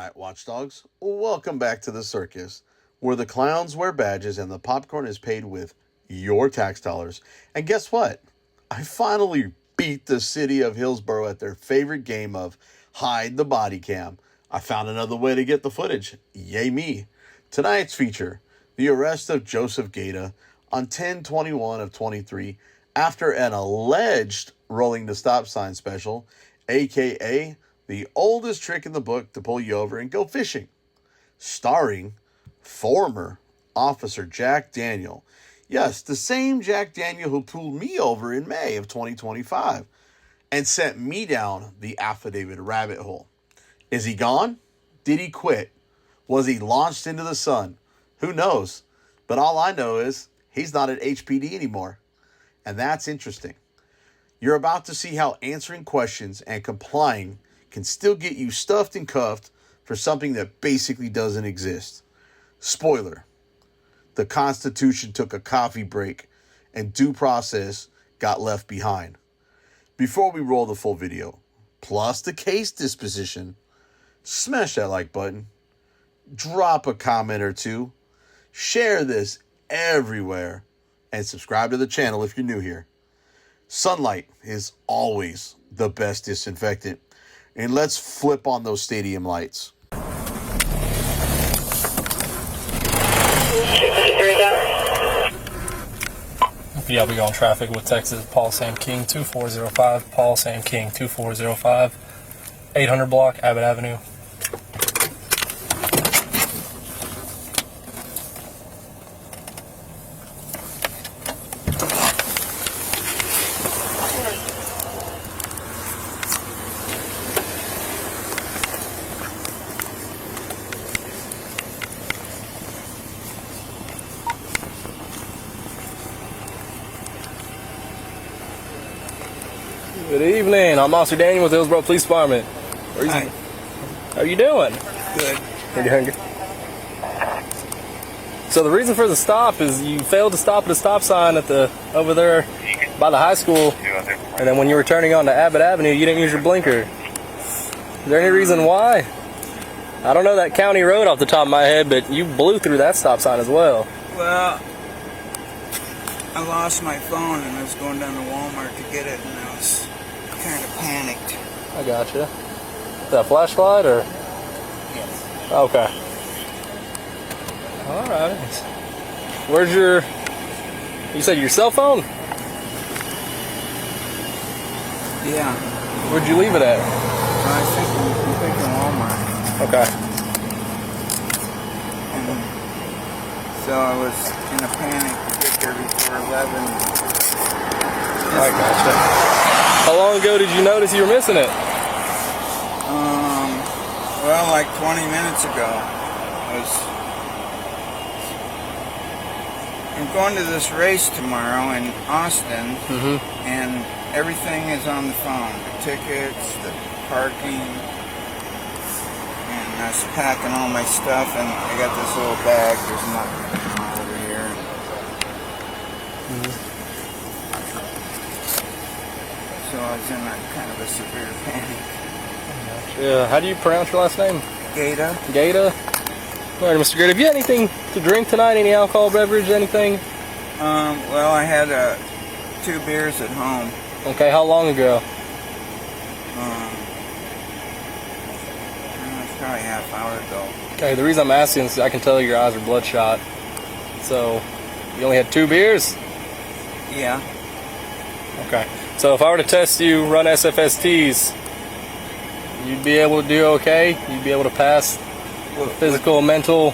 Alright, watchdogs, welcome back to the circus, where the clowns wear badges and the popcorn is paid with your tax dollars. And guess what? I finally beat the city of Hillsboro at their favorite game of hide the body cam. I found another way to get the footage. Yay me. Tonight's feature, the arrest of Joseph Gaeta on 10/21 of 23 after an alleged rolling the stop sign special, aka the oldest trick in the book to pull you over and go fishing, starring former Officer Jack Daniel. Yes, the same Jack Daniel who pulled me over in May of 2025 and sent me down the affidavit rabbit hole. Is he gone? Did he quit? Was he launched into the sun? Who knows? But all I know is he's not at HPD anymore. And that's interesting. You're about to see how answering questions and complying can still get you stuffed and cuffed for something that basically doesn't exist. Spoiler: the Constitution took a coffee break and due process got left behind. Before we roll the full video, plus the case disposition, smash that like button, drop a comment or two, share this everywhere, and subscribe to the channel if you're new here. Sunlight is always the best disinfectant. And let's flip on those stadium lights. Yeah, we go on traffic with Texas, Paul Sam King 2405, Paul Sam King 2405, 800 block, Abbott Avenue. Good evening. I'm Officer Daniel with the Hillsboro Police Department. Hi. How are you doing? Good. You're doing good. So the reason for the stop is you failed to stop at a stop sign at the over there by the high school, and then when you were turning onto Abbott Avenue, you didn't use your blinker. Is there any reason why? I don't know that county road off the top of my head, but you blew through that stop sign as well. Well, I lost my phone and I was going down to Walmart to get it, and I was kind of panicked. I gotcha. Is that a flashlight or? Yes. Okay. All right. Where's your? You said your cell phone? Yeah. Where'd you leave it at? I think in Walmart. Okay. And so I was in a panic to get there before 11. I gotcha. How long ago did you notice you were missing it? Well, like 20 minutes ago. I'm going to this race tomorrow in Austin, and everything is on the phone. The tickets, the parking, and I was packing all my stuff, and I got this little bag. There's nothing over here. So I was in a kind of a severe panic. Yeah. How do you pronounce your last name? Gaeta. Gaeta. All right, Mr. Gaeta. Have you had anything to drink tonight? Any alcohol beverage? Anything? Well, I had 2 beers at home. Okay. How long ago? It's probably a half hour ago. Okay. The reason I'm asking is I can tell your eyes are bloodshot. So you only had 2 beers? Yeah. Okay. So if I were to test you, run SFSTs, you'd be able to do okay? You'd be able to pass physical and mental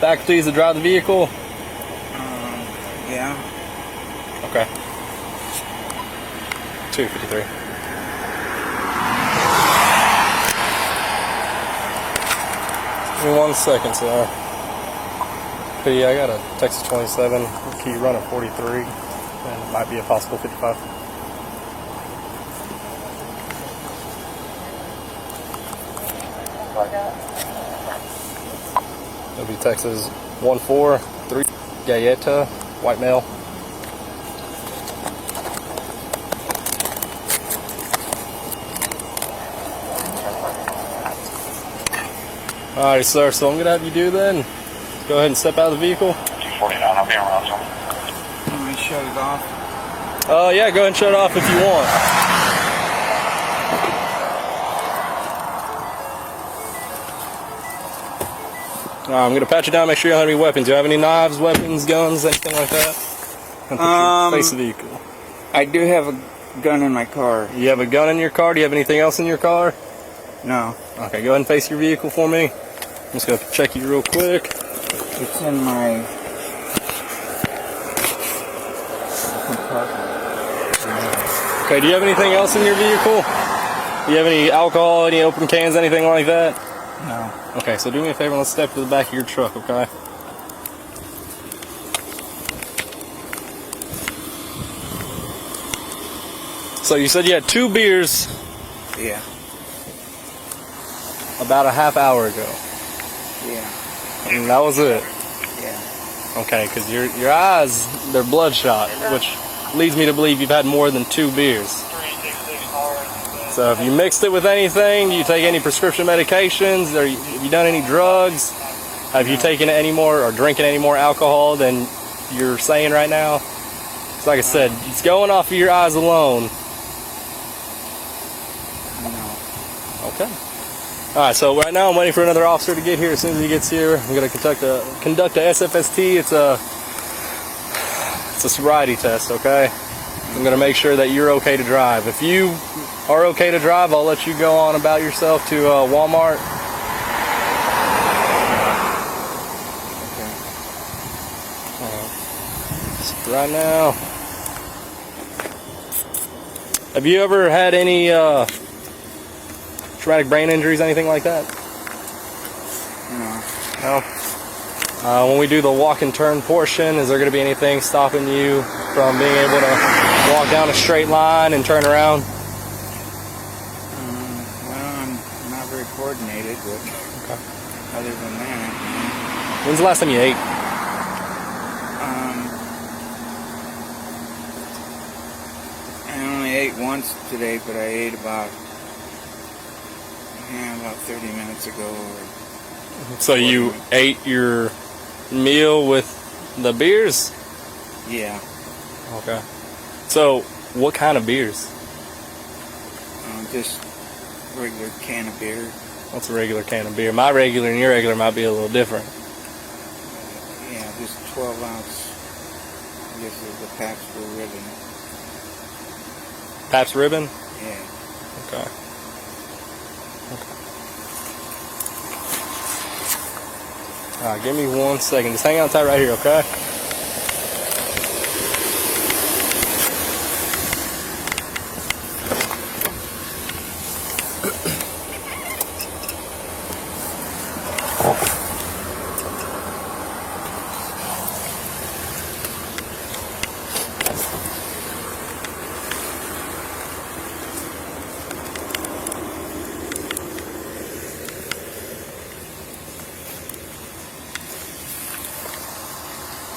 faculties to drive the vehicle? Yeah. Okay. 253. Give me 1 second, sir. But yeah, I got a Texas 27. Key run at 43. And it might be a possible 55. It'll be Texas 143, Gaeta, white male. Alright, sir, so I'm going to have you do then. Go ahead and step out of the vehicle. 249, I'll be around some. Let me shut it off. Yeah, go ahead and shut it off if you want. I'm going to pat you down, make sure you don't have any weapons. Do you have any knives, weapons, guns, anything like that? Face the vehicle. I do have a gun in my car. You have a gun in your car? Do you have anything else in your car? No. Okay, go ahead and face your vehicle for me. I'm just going to check you real quick. It's in my compartment. Okay, do you have anything else in your vehicle? Do you have any alcohol, any open cans, anything like that? No. Okay, so do me a favor and let's step to the back of your truck, okay? So you said you had 2 beers Yeah. about a half hour ago. Yeah. And that was it. Yeah. Okay, because your eyes, they're bloodshot, which leads me to believe you've had more than 2 beers. So if you mixed it with anything, do you take any prescription medications, or have you done any drugs? Have you taken any more or drinking any more alcohol than you're saying right now? So like I said, it's going off of your eyes alone. No. Okay. All right, so right now I'm waiting for another officer to get here. As soon as he gets here, I'm going to conduct a SFST. It's a sobriety test, okay? I'm going to make sure that you're okay to drive. If you are okay to drive, I'll let you go on about yourself to Walmart. Okay. So right now, have you ever had any traumatic brain injuries, anything like that? No. No. When we do the walk and turn portion, is there going to be anything stopping you from being able to walk down a straight line and turn around? Well, I'm not very coordinated, but Okay. other than that, When's the last time you ate? I only ate once today, but I ate about 30 minutes ago. So you ate your meal with the beers? Yeah. Okay. So what kind of beers? Just regular can of beer. What's a regular can of beer? My regular and your regular might be a little different. Yeah, just 12 ounce. I guess it's the Pabst Blue Ribbon. Pabst Ribbon? Yeah. Okay. Alright, give me 1 second. Just hang on tight right here, okay?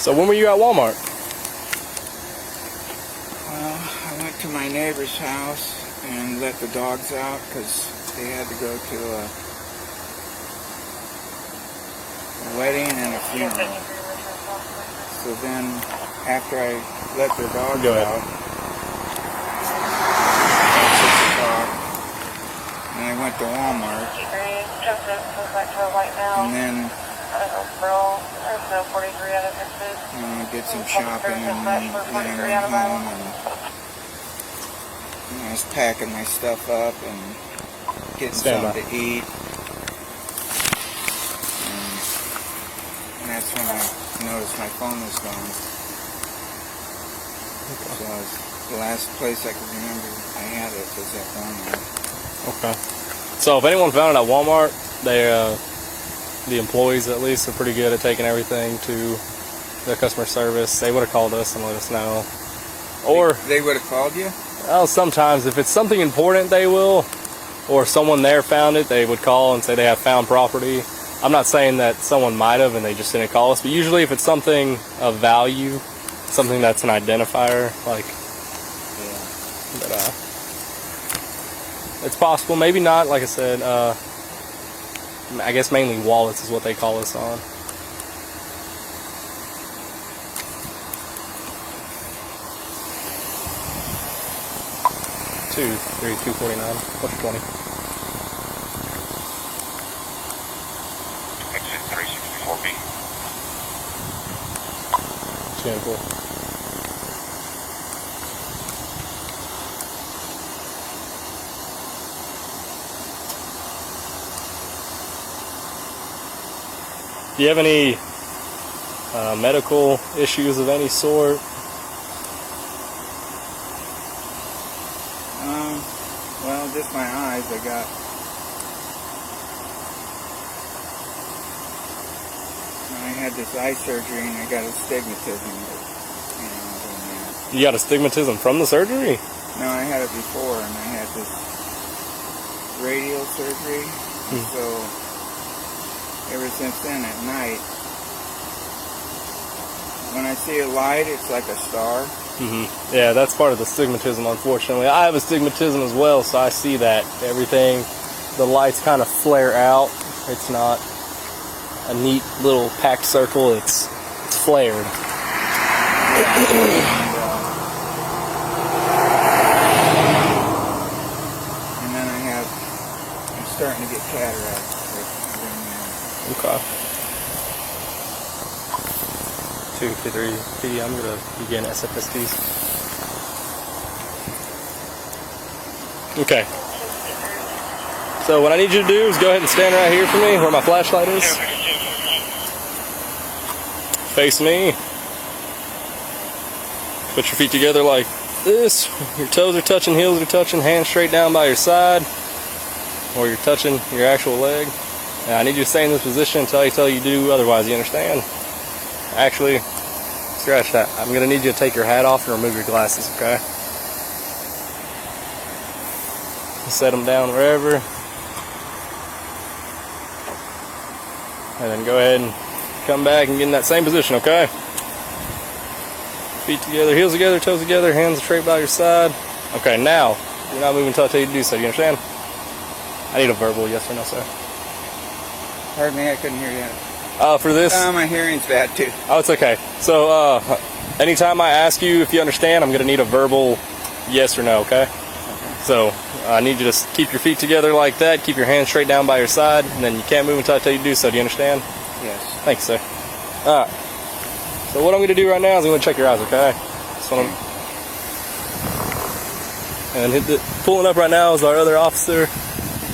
So when were you at Walmart? Well, I went to my neighbor's house and let the dogs out because they had to go to a wedding and a funeral. So then, after I let the dogs Go ahead. out, at 6 o'clock, and I went to Walmart, and then did some shopping, and then I went home, and I was packing my stuff up and getting something to eat. And that's when I noticed my phone was gone. Okay. So the last place I could remember I had it was at Walmart. Okay. So if anyone found it at Walmart, they the employees at least are pretty good at taking everything to the customer service. They would have called us and let us know. Or they would have called you? Oh, sometimes if it's something important, they will. Or someone there found it, they would call and say they have found property. I'm not saying that someone might have and they just didn't call us, but usually if it's something of value, something that's an identifier, like, but, it's possible, maybe not, like I said. I guess mainly wallets is what they call us on. $249. What's 20? Exit 364B. 204. Do you have any medical issues of any sort? Well, just my eyes. I had this eye surgery and I got astigmatism. But, other than that. You got astigmatism from the surgery? No, I had it before, and I had this radial surgery. And so ever since then, at night, when I see a light, it's like a star. Yeah, that's part of the astigmatism, unfortunately. I have astigmatism as well, so I see that. Everything, the lights kind of flare out. It's not a neat little packed circle, it's flared. And then I'm starting to get cataracts. Okay. 253 I'm going to begin SFSTs. Okay. So what I need you to do is go ahead and stand right here for me where my flashlight is. Face me. Put your feet together like this. Your toes are touching, heels are touching, hands straight down by your side. Or you're touching your actual leg. And I need you to stay in this position until I tell you to do otherwise, you understand? Actually, scratch that. I'm going to need you to take your hat off and remove your glasses, okay? Set them down wherever. And then go ahead and come back and get in that same position, okay? Feet together, heels together, toes together, hands straight by your side. Okay, now, you're not moving until I tell you to do so, do you understand? I need a verbal yes or no, sir. Pardon me, I couldn't hear you. For this? My hearing's bad too. Oh, it's okay. So, anytime I ask you if you understand, I'm going to need a verbal yes or no, okay? So, I need you to just keep your feet together like that, keep your hands straight down by your side, and then you can't move until I tell you to do so. Do you understand? Yes. Thank you, sir. Alright. So what I'm going to do right now is I'm going to check your eyes, okay? That's what I'm... And pulling up right now is our other officer.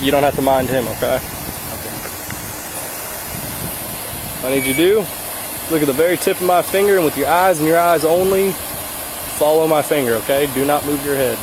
You don't have to mind him, okay? What I need you to do, look at the very tip of my finger, and with your eyes and your eyes only, follow my finger, okay? Do not move your head.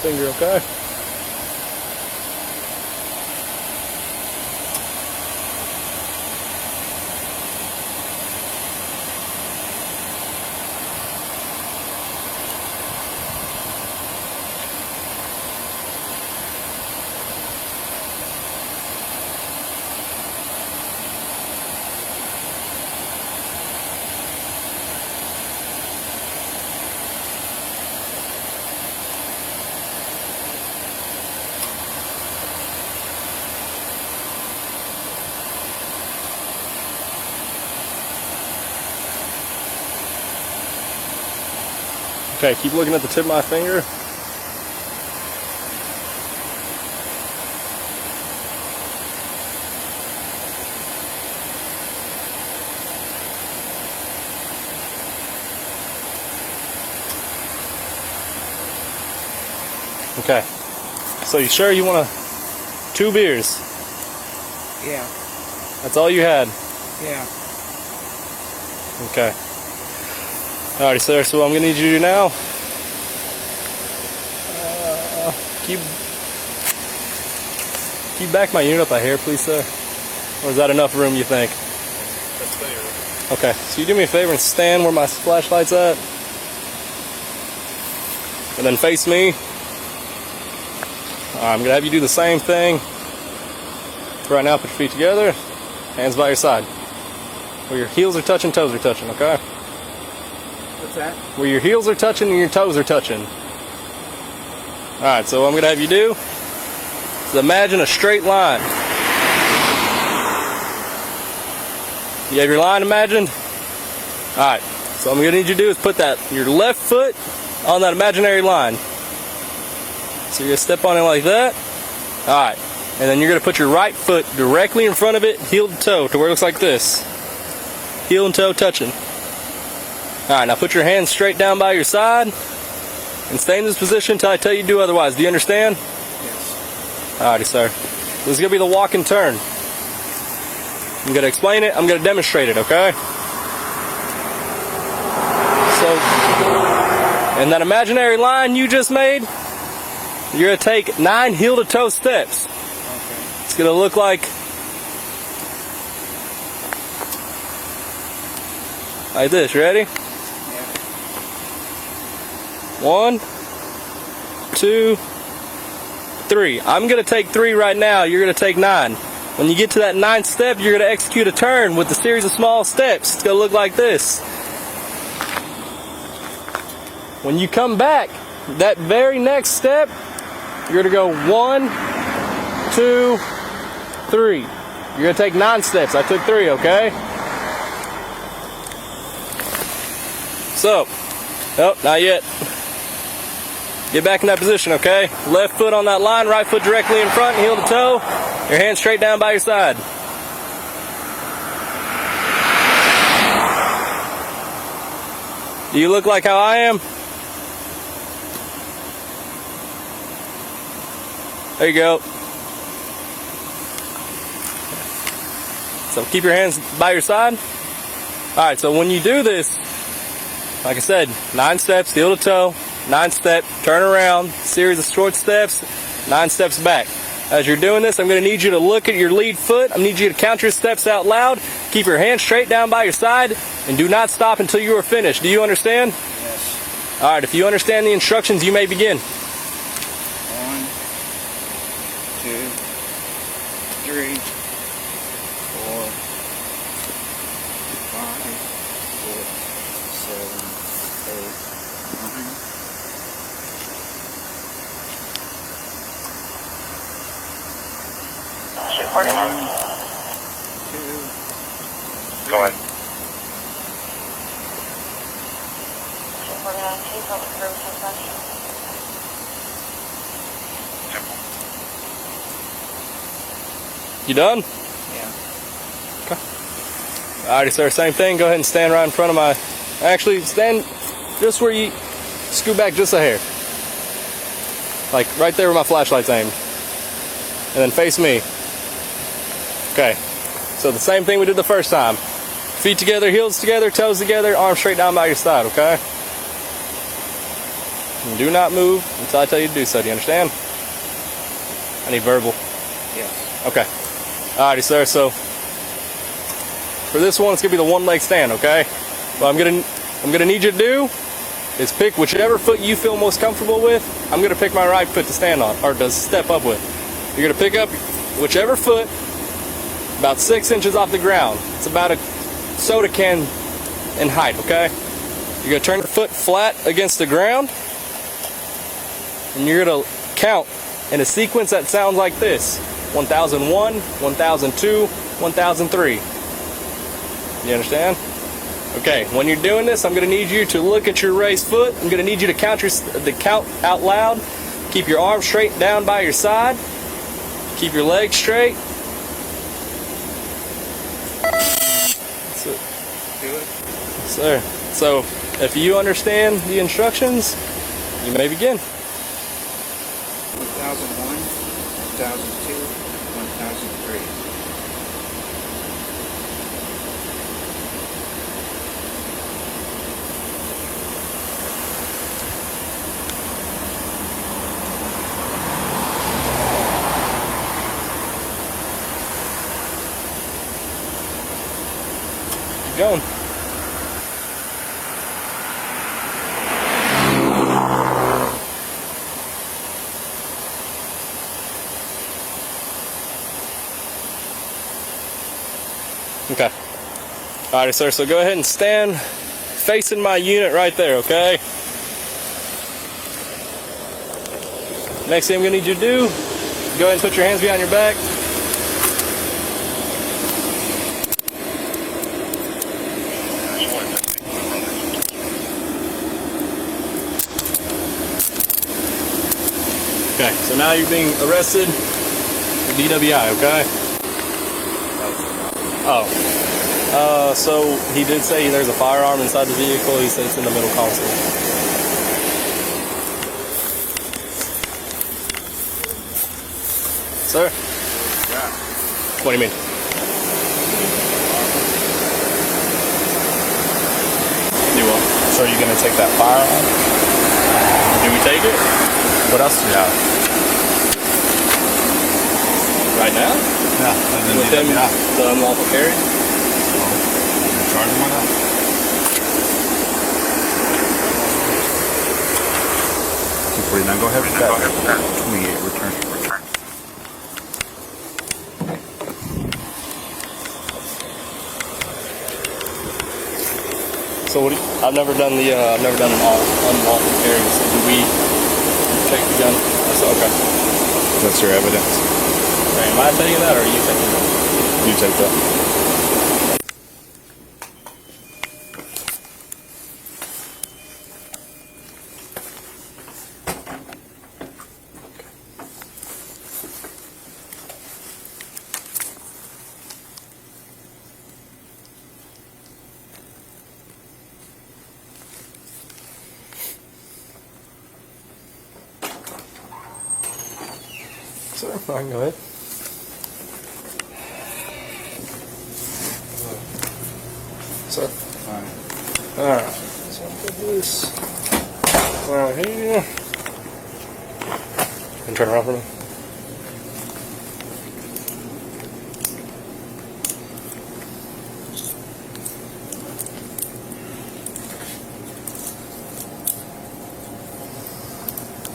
Finger, okay? Okay, keep looking at the tip of my finger. Okay, so you sure you want 2 beers? Yeah. That's all you had? Yeah. Okay. Alrighty, sir, so what I'm going to need you to do now, keep back my unit up out here, please, sir. Or is that enough room, you think? That's clear. Okay, so you do me a favor and stand where my flashlight's at. And then face me. I'm going to have you do the same thing. Right now, put your feet together, hands by your side. Where your heels are touching, toes are touching, okay? What's that? Where your heels are touching and your toes are touching. Alright, so what I'm going to have you do is imagine a straight line. You have your line imagined? Alright, so what I'm going to need you to do is put your left foot on that imaginary line. So you're going to step on it like that. Alright, and then you're going to put your right foot directly in front of it, heel to toe, to where it looks like this. Heel and toe touching. Alright, now put your hands straight down by your side and stay in this position until I tell you to do otherwise. Do you understand? Yes. Alrighty, sir. This is going to be the walk and turn. I'm going to explain it, I'm going to demonstrate it, okay? So, in that imaginary line you just made, you're going to take 9 heel to toe steps. Okay. It's going to look like this. Ready? Yeah. 1, 2, 3. I'm going to take 3 right now. You're going to take 9. When you get to that 9th step, you're going to execute a turn with a series of small steps. It's going to look like this. When you come back, that very next step, you're going to go 1, 2, 3. You're going to take 9 steps. I took 3, okay? So, oh, not yet. Get back in that position, okay? Left foot on that line, right foot directly in front, heel to toe. Your hands straight down by your side. Do you look like how I am? There you go. So keep your hands by your side. Alright, so when you do this, like I said, 9 steps, heel to toe, 9 step, turn around, series of short steps, 9 steps back. As you're doing this, I'm going to need you to look at your lead foot. I need you to count your steps out loud. Keep your hands straight down by your side, and do not stop until you are finished. Do you understand? Yes. Alright, if you understand the instructions, you may begin. 1, 2, 3, 4, 5, 6, 7, 8, 9. Shit, parking lot. 1, 2, Go ahead. You done? Yeah. Okay. Alrighty, sir, same thing. Go ahead and stand right in front of my... Actually, stand just where you... Scoot back just a hair. Like, right there where my flashlight's aimed. And then face me. Okay. So the same thing we did the first time. Feet together, heels together, toes together, arms straight down by your side, okay? And do not move until I tell you to do so. Do you understand? I need verbal. Yes. Okay. Alrighty, sir. So for this one, it's gonna be the 1 leg stand, okay? What I'm gonna need you to do is pick whichever foot you feel most comfortable with. I'm gonna pick my right foot to stand on, or to step up with. You're gonna pick up whichever foot about 6 inches off the ground. It's about a soda can in height, okay? You're gonna turn your foot flat against the ground, and you're gonna count in a sequence that sounds like this: 1001, 1002, 1003. You understand? Okay, when you're doing this, I'm going to need you to look at your raised foot. I'm going to need you to count out loud. Keep your arms straight down by your side. Keep your legs straight. That's it. Do it. Sir. So, if you understand the instructions, you may begin. 1001, 1002, 1003. Keep going. Okay. Alrighty, sir, so go ahead and stand facing my unit right there, okay? Next thing I'm gonna need you to do, go ahead and put your hands behind your back. Okay, so now you're being arrested for DWI, okay? Oh. So he did say there's a firearm inside the vehicle. He said it's in the middle console. Sir? Yeah. What do you mean? Do what? So are you going to take that firearm? Do we take it? What else do you have? Right now? Yeah. And then With them, the unlawful carry? Charge him with that? Go ahead with that. 28, return. So what do you, I've never done the an unlawful carry. So do we take the gun? That's okay. That's your evidence. Okay, am I taking that or are you taking that? You take that. Sir, I can go ahead. Sir? Alright. So I'll put this right here. And turn around for me.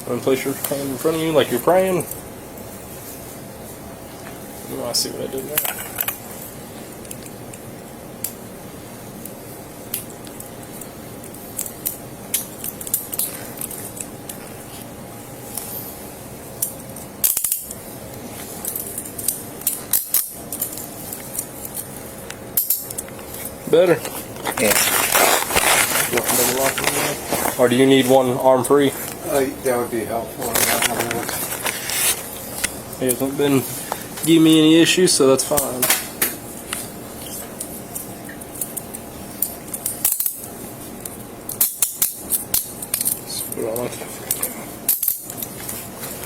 And place your hand in front of you like you're praying. I see what I did there. Better. Yeah. Or do you need one arm free? That would be helpful. He hasn't been giving me any issues, so that's fine. Let's put it on like that.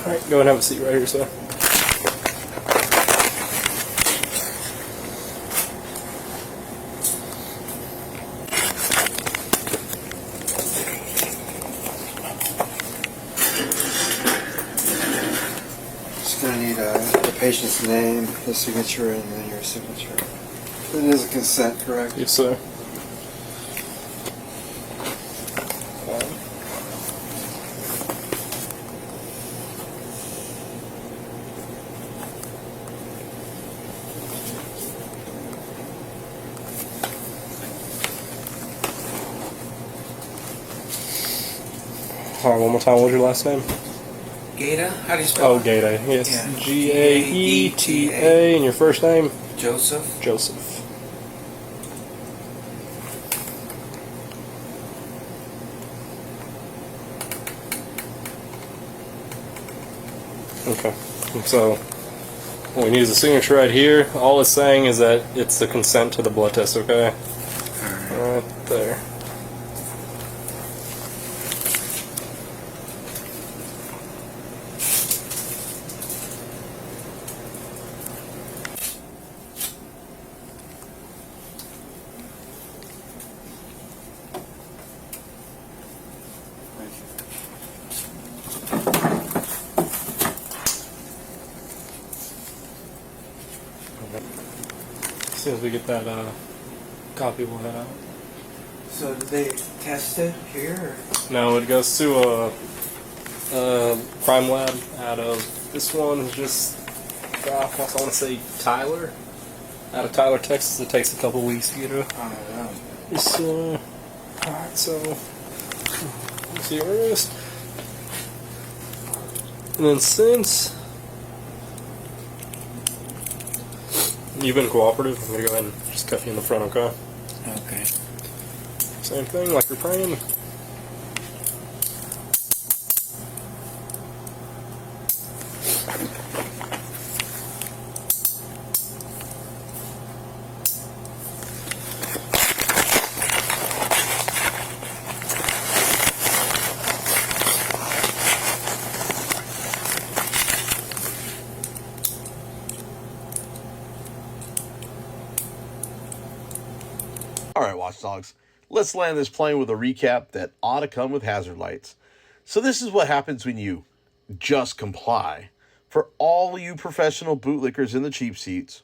Alright, go ahead and have a seat right here, sir. Going to need the patient's name, his signature, and then your signature. It is a consent, correct? Yes, sir. All right, one more time. What was your last name? Gaeta? How do you spell Oh, it? Gaeta. Yes. Yeah. Gaeta. And your first name? Joseph. Joseph. Okay. So what we need is a signature right here. All it's saying is that it's the consent to the blood test, okay? Right there. As soon as we get that copy, we'll head out. So did they test it here? No, it goes to a crime lab out of, this one is just, I want to say Tyler, out of Tyler, Texas. It takes a couple weeks to get a. I don't know. It's, alright, so, let's see where it is. And then since you've been cooperative, I'm going to go ahead and just cuff you in the front, okay? Okay. Same thing, like you're praying. All right, watchdogs, let's land this plane with a recap that ought to come with hazard lights. So this is what happens when you just comply. For all you professional bootlickers in the cheap seats,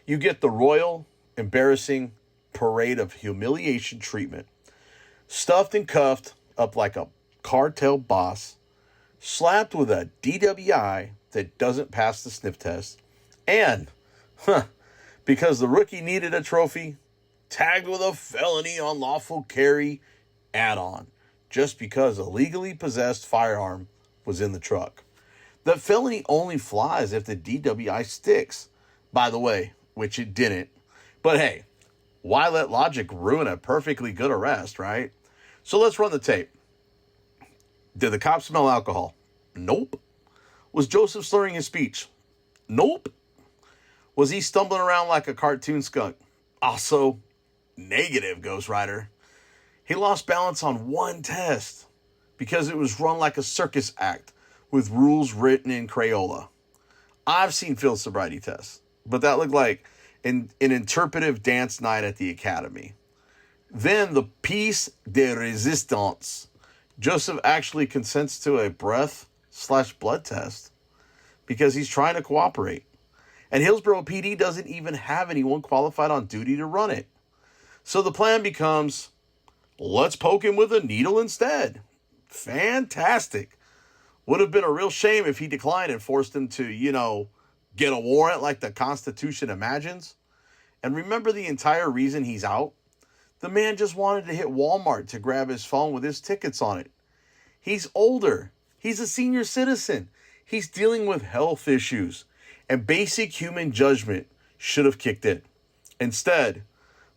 you get the royal, embarrassing parade of humiliation treatment. Stuffed and cuffed up like a cartel boss, slapped with a DWI that doesn't pass the sniff test, and, because the rookie needed a trophy, tagged with a felony unlawful carry add-on just because a legally possessed firearm was in the truck. The felony only flies if the DWI sticks, by the way, which it didn't. But hey, why let logic ruin a perfectly good arrest, right? So let's run the tape. Did the cop smell alcohol? Nope. Was Joseph slurring his speech? Nope. Was he stumbling around like a cartoon skunk? Also, negative, Ghost Rider. He lost balance on one test because it was run like a circus act with rules written in Crayola. I've seen field sobriety tests, but that looked like an interpretive dance night at the academy. Then the piece de resistance. Joseph actually consents to a breath/blood test because he's trying to cooperate. And Hillsboro PD doesn't even have anyone qualified on duty to run it. So the plan becomes, let's poke him with a needle instead. Fantastic. Would have been a real shame if he declined and forced him to, get a warrant like the Constitution imagines. And remember the entire reason he's out? The man just wanted to hit Walmart to grab his phone with his tickets on it. He's older. He's a senior citizen. He's dealing with health issues. And basic human judgment should have kicked in. Instead,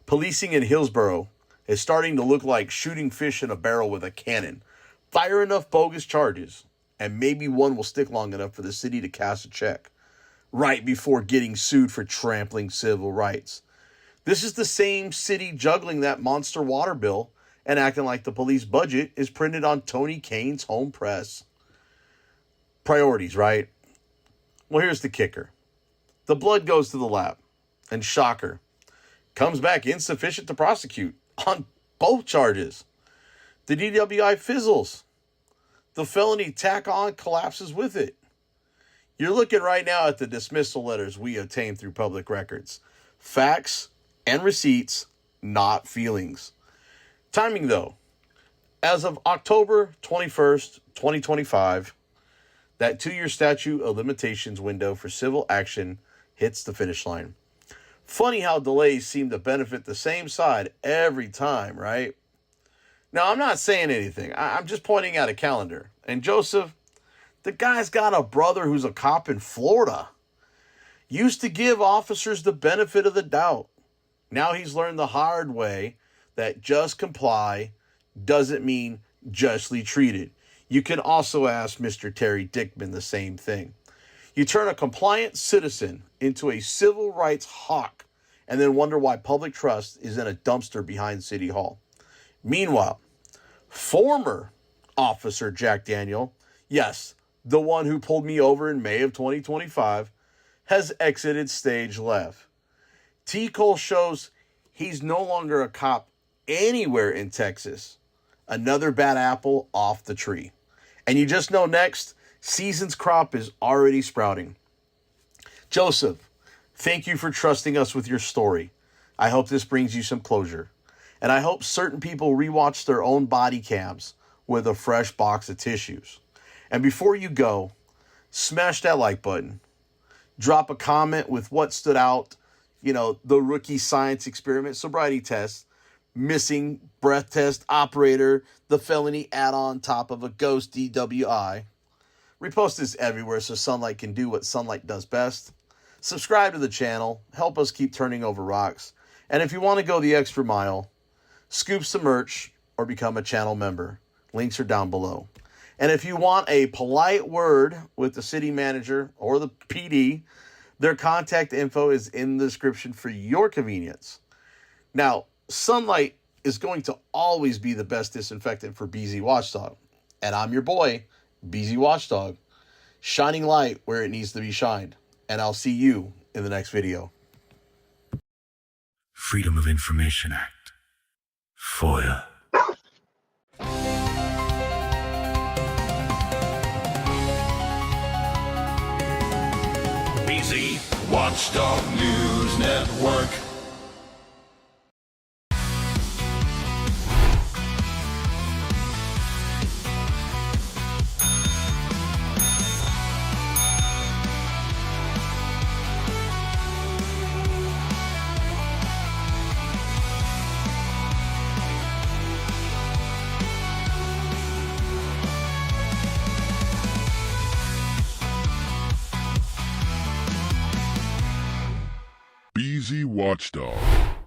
policing in Hillsboro is starting to look like shooting fish in a barrel with a cannon. Fire enough bogus charges, and maybe one will stick long enough for the city to cash a check, right before getting sued for trampling civil rights. This is the same city juggling that monster water bill and acting like the police budget is printed on Tony Kane's home press. Priorities, right? Well, here's the kicker. The blood goes to the lab, and shocker, comes back insufficient to prosecute on both charges. The DWI fizzles. The felony tack on collapses with it. You're looking right now at the dismissal letters we obtained through public records. Facts and receipts, not feelings. Timing, though. As of October 21st, 2025, that 2-year statute of limitations window for civil action hits the finish line. Funny how delays seem to benefit the same side every time, right? Now, I'm not saying anything. I'm just pointing out a calendar. And Joseph, the guy's got a brother who's a cop in Florida. Used to give officers the benefit of the doubt. Now he's learned the hard way that just comply doesn't mean justly treated. You can also ask Mr. Terry Dickman the same thing. You turn a compliant citizen into a civil rights hawk and then wonder why public trust is in a dumpster behind City Hall. Meanwhile, former Officer Jack Daniel, yes, the one who pulled me over in May of 2025, has exited stage left. T. Cole shows he's no longer a cop anywhere in Texas. Another bad apple off the tree. And you just know next, season's crop is already sprouting. Joseph, thank you for trusting us with your story. I hope this brings you some closure. And I hope certain people rewatch their own body cams with a fresh box of tissues. And before you go, smash that like button. Drop a comment with what stood out, the rookie science experiment sobriety test, missing breath test operator, the felony add-on top of a ghost DWI. Repost this everywhere so Sunlight can do what Sunlight does best. Subscribe to the channel. Help us keep turning over rocks. And if you want to go the extra mile, scoop some merch or become a channel member. Links are down below. And if you want a polite word with the city manager or the PD, their contact info is in the description for your convenience. Now, Sunlight is going to always be the best disinfectant for BZWATCHDOG. And I'm your boy, BZWATCHDOG, shining light where it needs to be shined. And I'll see you in the next video. Freedom of Information Act. FOIA. Watchdog News Network. BZWATCHDOG.